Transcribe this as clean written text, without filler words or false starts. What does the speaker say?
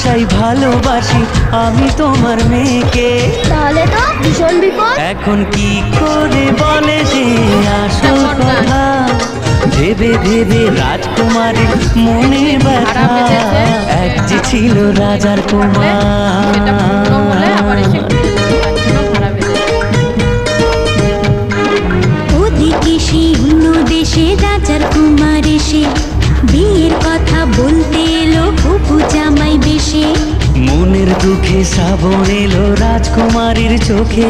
মশাই ভালোবাসি আমি তোমার মেয়েকে। তাহলে তো ভীষণ বিপদ। এখন কি করে বলে যে আসল কথা, ভেবে ভেবে রাজকুমারীর মনে ব্যথা। এক যে ছিল রাজার ওদিকে সেই অন্য দেশে রাজার কুমার এসে বিয়ের কথা বলতে এলো হবু জামাই বেশে। মনের দুঃখে শ্রাবণ এলো রাজকুমারীর চোখে।